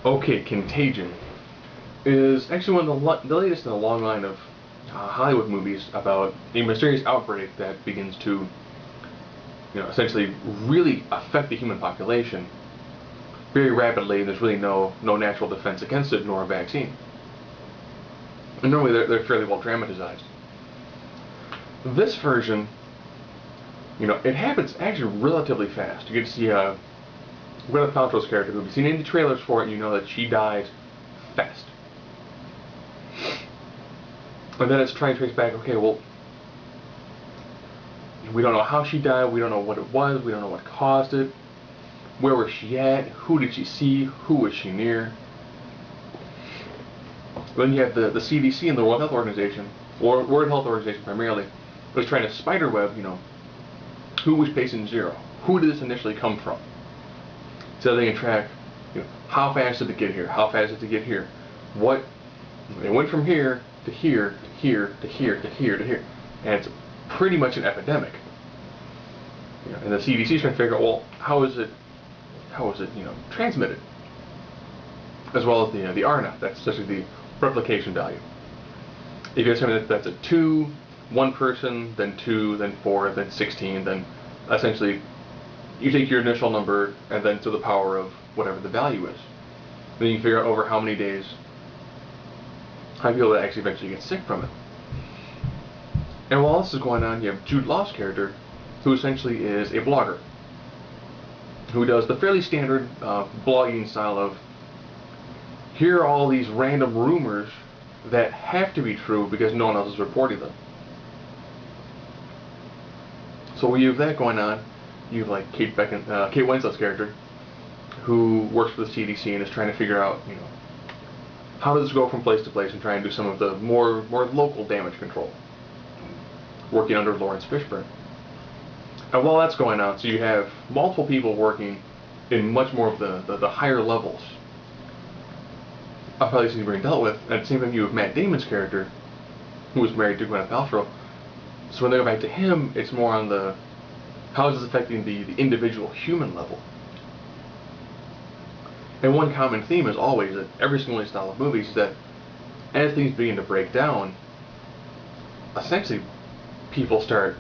Okay, Contagion is actually one of the latest in a long line of Hollywood movies about a mysterious outbreak that begins to, essentially really affect the human population very rapidly, and there's really no natural defense against it, nor a vaccine. And normally they're fairly well dramatized. This version, it happens actually relatively fast. You get to see Gwyneth Paltrow's character, who, if you've seen any trailers for it, you know that she dies fast. And then it's trying to trace back, okay, well, we don't know how she died, we don't know what it was, we don't know what caused it, where was she at, who did she see, who was she near. Then you have the CDC and the World Health Organization, or World Health Organization primarily, was trying to spiderweb, who was patient zero, who did this initially come from, so they can track, how fast did it get here, how fast did it get here, what, it went from here to here to here to here to here to here, and it's pretty much an epidemic. And the CDC is trying to figure out, well, how is it transmitted, as well as the RNA, that's essentially the replication value. If you have something that's a 2, 1 person, then 2, then 4, then 16, then essentially you take your initial number and then to the power of whatever the value is. Then you can figure out over how many days how people that actually eventually get sick from it. And while this is going on, you have Jude Law's character, who essentially is a blogger, who does the fairly standard blogging style of, here are all these random rumors that have to be true because no one else is reporting them. So you have that going on. You have like Kate Winslet's character, who works for the CDC and is trying to figure out, how does this go from place to place and try and do some of the more local damage control, working under Lawrence Fishburne. And while that's going on, so you have multiple people working in much more of the higher levels of how these things are being dealt with. And at the same time, you have Matt Damon's character, who was married to Gwyneth Paltrow. So when they go back to him, it's more on the, how is this affecting the individual human level? And one common theme is always that every single style of movies is that as things begin to break down, essentially people start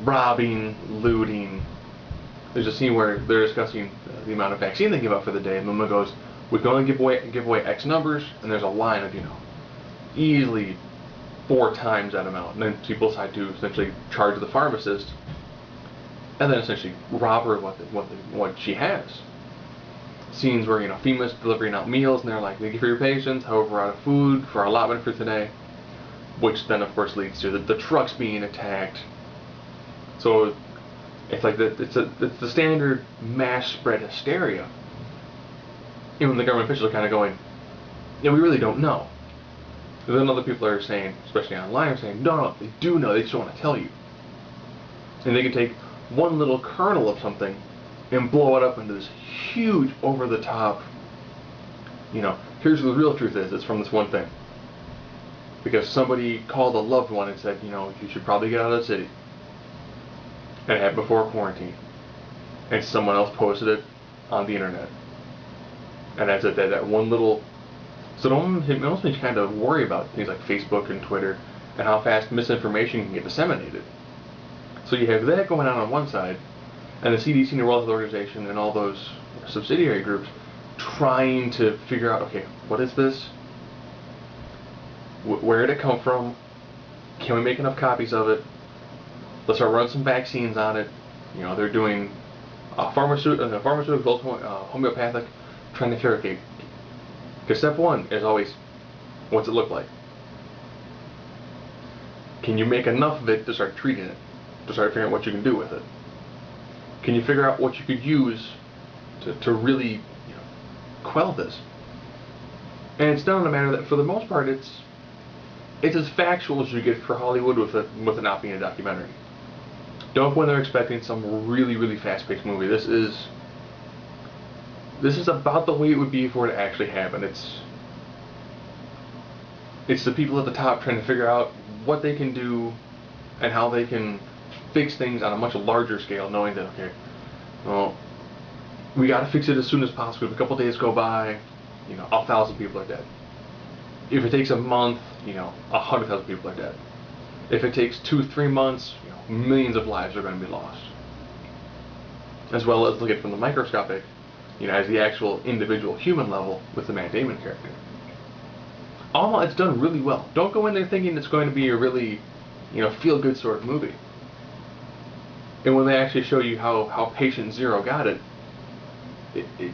robbing, looting. There's a scene where they're discussing the amount of vaccine they give out for the day, and the woman goes, we can only give away X numbers, and there's a line of, easily 4 times that amount. And then people decide to essentially charge the pharmacist, and then essentially rob her of what she has. Scenes where, FEMA's delivering out meals, and they're like, thank you for your patience, however, we're out of food for our allotment for today. Which then, of course, leads to the trucks being attacked. So it's like it's the standard mass spread hysteria. Even the government officials are kind of going, we really don't know. And then other people are saying, especially online, are saying, no, they do know, they just don't want to tell you. And they can take one little kernel of something and blow it up into this huge, over-the-top, here's the real truth is, it's from this one thing. Because somebody called a loved one and said, you should probably get out of the city. And it happened before quarantine. And someone else posted it on the internet. And that's it, that one little... So it almost makes you kind of worry about things like Facebook and Twitter and how fast misinformation can get disseminated. So you have that going on one side, and the CDC and the World Health Organization and all those subsidiary groups trying to figure out, okay, what is this? Where did it come from? Can we make enough copies of it? Let's start running some vaccines on it. They're doing pharmaceutical, homeopathic, trying to figure out, okay, because step one is always, what's it look like? Can you make enough of it to start treating it? To start figuring out what you can do with it? Can you figure out what you could use to really quell this? And it's done in a manner that, for the most part, it's as factual as you get for Hollywood with it not being a documentary. Don't go in there expecting some really, really fast-paced movie. This is about the way it would be if it were to actually happen. It's the people at the top trying to figure out what they can do and how they can fix things on a much larger scale, knowing that, okay, well, we got to fix it as soon as possible. If a couple days go by, 1,000 people are dead. If it takes a month, 100,000 people are dead. If it takes 2-3 months, millions of lives are going to be lost. As well as look at it from the microscopic, as the actual individual human level with the Matt Damon character. All it's done really well. Don't go in there thinking it's going to be a really, feel-good sort of movie. And when they actually show you how patient zero got it, it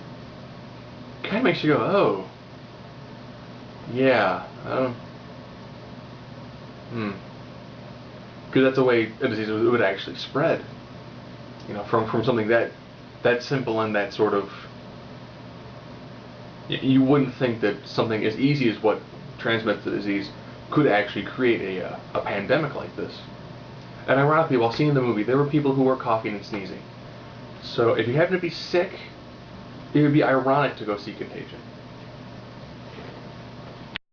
kind of makes you go, oh, yeah, because that's the way a disease would actually spread. From something that simple and that sort of, you wouldn't think that something as easy as what transmits the disease could actually create a pandemic like this. And ironically, while seeing the movie, there were people who were coughing and sneezing. So if you happen to be sick, it would be ironic to go see Contagion.